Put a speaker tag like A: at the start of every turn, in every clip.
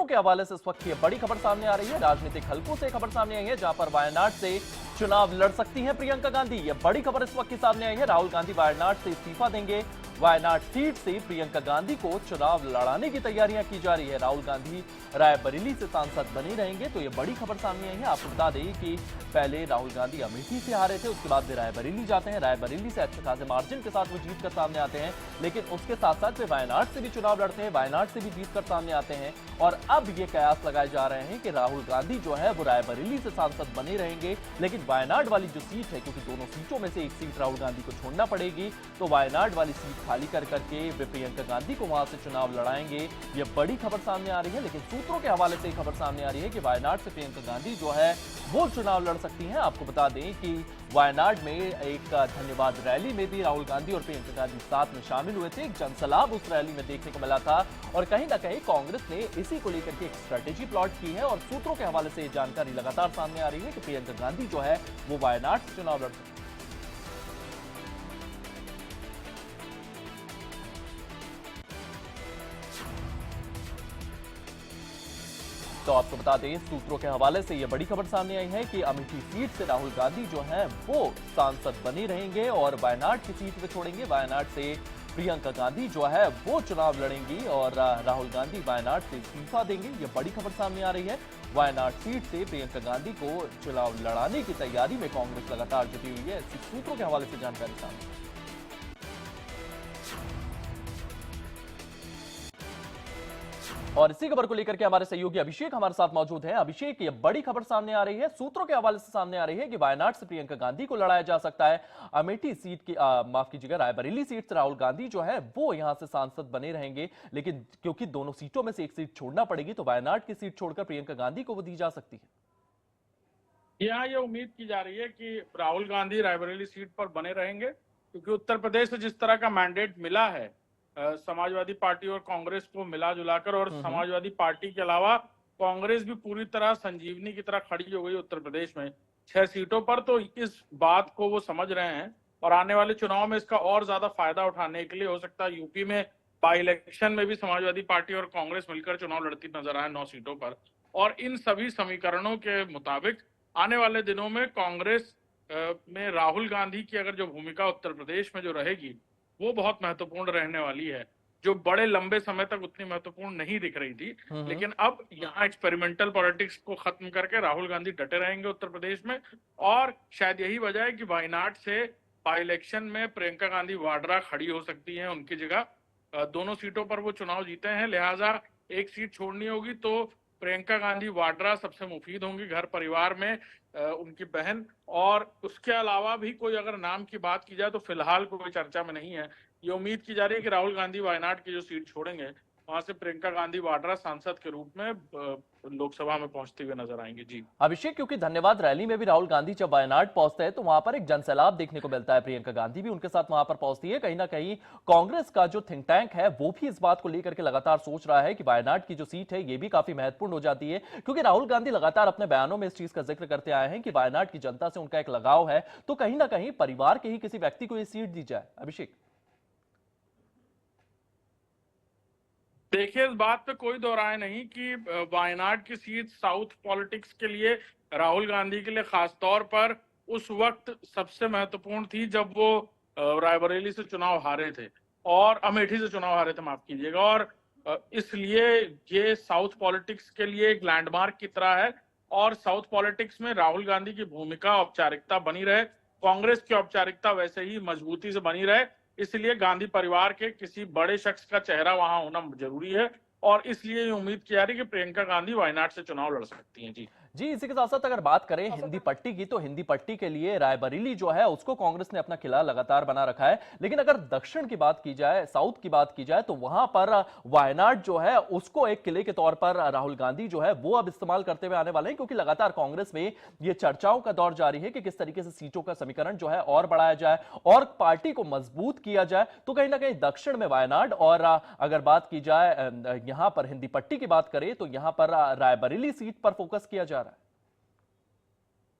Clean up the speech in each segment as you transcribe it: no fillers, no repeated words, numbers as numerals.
A: सूत्रों के हवाले से इस वक्त ये बड़ी खबर सामने आ रही है। राजनीतिक हलकों से खबर सामने आई है जहां पर वायनाड से चुनाव लड़ सकती हैं प्रियंका गांधी। ये बड़ी खबर इस वक्त की सामने आई है। राहुल गांधी वायनाड से इस्तीफा देंगे। वायनाड सीट से प्रियंका गांधी को चुनाव लड़ाने की तैयारियां की जा रही है। राहुल गांधी रायबरेली से सांसद बने रहेंगे, तो ये बड़ी खबर सामने आई है। आपको बता दें कि पहले राहुल गांधी अमेठी से हारे थे, उसके बाद वे रायबरेली जाते हैं। रायबरेली से अच्छे खासे मार्जिन के साथ वो जीत कर सामने आते हैं, लेकिन उसके साथ साथ वे वायनाड से भी चुनाव लड़ते हैं, वायनाड से भी जीत कर सामने आते हैं। और अब ये कयास लगाए जा रहे हैं कि राहुल गांधी जो है वो रायबरेली से सांसद बने रहेंगे, लेकिन वायनाड वाली जो सीट है, क्योंकि दोनों सीटों में से एक सीट राहुल गांधी को छोड़ना पड़ेगी, तो वायनाड वाली सीट खाली कर करके वे प्रियंका गांधी को वहां से चुनाव लड़ाएंगे। ये बड़ी खबर सामने आ रही है। लेकिन सूत्रों के हवाले से खबर सामने आ रही है कि वायनाड से प्रियंका गांधी जो है वो चुनाव लड़ सकती हैं। आपको बता दें कि वायनाड में एक धन्यवाद रैली में भी राहुल गांधी और प्रियंका गांधी साथ में शामिल हुए थे। एक जनसलाब उस रैली में देखने को मिला था और कहीं ना कहीं कांग्रेस ने इसी को लेकर के एक स्ट्रेटेजी प्लॉट की है और सूत्रों के हवाले से जानकारी लगातार सामने आ रही है कि प्रियंका गांधी जो है वो वायनाड से चुनाव लड़ सकती है। तो आपको बता दें, सूत्रों के हवाले से यह बड़ी खबर सामने आई है कि अमेठी सीट से राहुल गांधी जो है वो सांसद बने रहेंगे और वायनाड की सीट पे छोड़ेंगे। वायनाड से प्रियंका गांधी जो है वो चुनाव लड़ेंगी और राहुल गांधी वायनाड से इस्तीफा देंगे। यह बड़ी खबर सामने आ रही है। वायनाड सीट से प्रियंका गांधी को चुनाव लड़ाने की तैयारी में कांग्रेस लगातार जुटी हुई है। सूत्रों के हवाले से जानकारी सामने। और इसी खबर को लेकर के हमारे सहयोगी अभिषेक हमारे साथ मौजूद हैं। अभिषेक, ये बड़ी खबर सामने आ रही है, सूत्रों के हवाले से सामने आ रही है कि वायनाड से प्रियंका गांधी को लड़ाया जा सकता है। अमेठी सीट की माफ कीजिएगा, रायबरेली सीट से राहुल गांधी जो है वो यहां से सांसद बने रहेंगे, लेकिन क्योंकि दोनों सीटों में से एक सीट छोड़ना पड़ेगी, तो वायनाड की सीट छोड़कर प्रियंका गांधी को वो दी जा सकती है।
B: यहाँ ये उम्मीद की जा रही है कि राहुल गांधी रायबरेली सीट पर बने रहेंगे, क्योंकि उत्तर प्रदेश से जिस तरह का मैंडेट मिला है समाजवादी पार्टी और कांग्रेस को मिला जुलाकर, और समाजवादी पार्टी के अलावा कांग्रेस भी पूरी तरह संजीवनी की तरह खड़ी हो गई उत्तर प्रदेश में 6 सीटों पर। तो इस बात को वो समझ रहे हैं और आने वाले चुनाव में इसका और ज्यादा फायदा उठाने के लिए हो सकता है यूपी में बाई इलेक्शन में भी समाजवादी पार्टी और कांग्रेस मिलकर चुनाव लड़ती नजर आए 9 सीटों पर। और इन सभी समीकरणों के मुताबिक आने वाले दिनों में कांग्रेस में राहुल गांधी की अगर जो भूमिका उत्तर प्रदेश में जो रहेगी वो बहुत महत्वपूर्ण रहने वाली है, जो बड़े लंबे समय तक उतनी महत्वपूर्ण नहीं दिख रही थी। लेकिन अब यहाँ एक्सपेरिमेंटल पॉलिटिक्स को खत्म करके राहुल गांधी डटे रहेंगे उत्तर प्रदेश में, और शायद यही वजह है कि वायनाड से बाई इलेक्शन में प्रियंका गांधी वाड्रा खड़ी हो सकती हैं उनकी जगह। दोनों सीटों पर वो चुनाव जीते हैं, लिहाजा एक सीट छोड़नी होगी तो प्रियंका गांधी वाड्रा सबसे मुफीद होंगी घर परिवार में, उनकी बहन। और उसके अलावा भी कोई अगर नाम की बात की जाए तो फिलहाल कोई चर्चा में नहीं है। ये उम्मीद की जा रही है कि राहुल गांधी वायनाड की जो सीट छोड़ेंगे वहां से प्रियंका गांधी वाड्रा सांसद के रूप में लोकसभा में पहुंचते हुए नजर आएंगे। जी
A: अभिषेक, क्योंकि धन्यवाद रैली में भी राहुल गांधी जब वायनाड पहुंचते हैं तो वहां पर एक जनसैलाब देखने को मिलता है। प्रियंका गांधी भी उनके साथ वहां पर पहुंचती है। कहीं ना कहीं कांग्रेस का जो थिंक टैंक है वो भी इस बात को लेकर के लगातार सोच रहा है कि वायनाड की जो सीट है ये भी काफी महत्वपूर्ण हो जाती है, क्योंकि राहुल गांधी लगातार अपने बयानों में इस चीज का जिक्र करते आए हैं कि वायनाड की जनता से उनका एक लगाव है, तो कहीं ना कहीं परिवार के ही किसी व्यक्ति को ये सीट दी जाए। अभिषेक,
B: देखिए, इस बात पे कोई दो राय नहीं कि वायनाड की सीट साउथ पॉलिटिक्स के लिए राहुल गांधी के लिए खास तौर पर उस वक्त सबसे महत्वपूर्ण थी जब वो रायबरेली से चुनाव हारे थे और अमेठी से चुनाव हारे थे, माफ कीजिएगा। और इसलिए ये साउथ पॉलिटिक्स के लिए एक लैंडमार्क की तरह है और साउथ पॉलिटिक्स में राहुल गांधी की भूमिका औपचारिकता बनी रहे, कांग्रेस की औपचारिकता वैसे ही मजबूती से बनी रहे, इसलिए गांधी परिवार के किसी बड़े शख्स का चेहरा वहां होना जरूरी है। और इसलिए उम्मीद की जा रही है कि प्रियंका गांधी वायनाड से चुनाव लड़ सकती हैं। जी
A: जी, इसी के साथ साथ अगर बात करें हिंदी पट्टी की, तो हिंदी पट्टी के लिए रायबरेली जो है उसको कांग्रेस ने अपना किला लगातार बना रखा है। लेकिन अगर दक्षिण की बात की जाए, साउथ की बात की जाए, तो वहां पर वायनाड जो है उसको एक किले के तौर पर राहुल गांधी जो है वो अब इस्तेमाल करते हुए आने वाले हैं, क्योंकि लगातार कांग्रेस में ये चर्चाओं का दौर जारी है कि किस तरीके से सीटों का समीकरण जो है और बढ़ाया जाए और पार्टी को मजबूत किया जाए। तो कहीं ना कहीं दक्षिण में वायनाड, और अगर बात की जाए यहां पर हिंदी पट्टी की बात करें तो यहां पर रायबरेली सीट पर फोकस किया जा रहा है।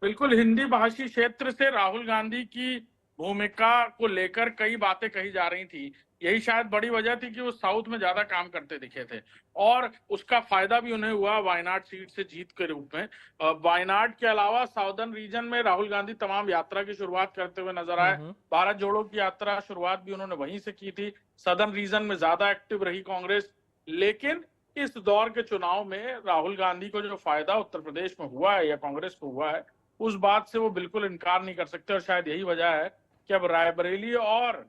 B: बिल्कुल, हिंदी भाषी क्षेत्र से राहुल गांधी की भूमिका को लेकर कई बातें कही जा रही थी। यही शायद बड़ी वजह थी कि वो साउथ में ज्यादा काम करते दिखे थे और उसका फायदा भी उन्हें हुआ वायनाड सीट से जीत के रूप में। वायनाड के अलावा साउदर्न रीजन में राहुल गांधी तमाम यात्रा की शुरुआत करते हुए नजर आए। भारत जोड़ो की यात्रा शुरुआत भी उन्होंने वहीं से की थी। सदर्न रीजन में ज्यादा एक्टिव रही कांग्रेस, लेकिन इस दौर के चुनाव में राहुल गांधी को जो फायदा उत्तर प्रदेश में हुआ है या कांग्रेस को हुआ है, उस बात से वो बिल्कुल इनकार नहीं कर सकते और शायद यही वजह है कि अब रायबरेली और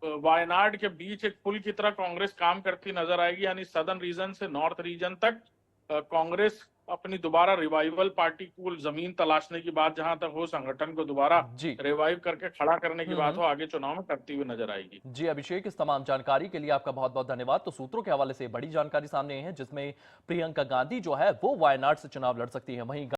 B: वायनाड के बीच एक पुल की तरह कांग्रेस काम करती नजर आएगी। यानी सदर्न रीजन से नॉर्थ रीजन तक कांग्रेस अपनी दोबारा रिवाइवल पार्टी को जमीन तलाशने की बात, जहां तक हो संगठन को दोबारा
A: जी
B: रिवाइव करके खड़ा करने की बात हो, आगे चुनाव में करती हुई नजर आएगी।
A: जी अभिषेक, इस तमाम जानकारी के लिए आपका बहुत बहुत धन्यवाद। तो सूत्रों के हवाले से बड़ी जानकारी सामने आई है जिसमें प्रियंका गांधी जो है वो वायनाड से चुनाव लड़ सकती है, वहीं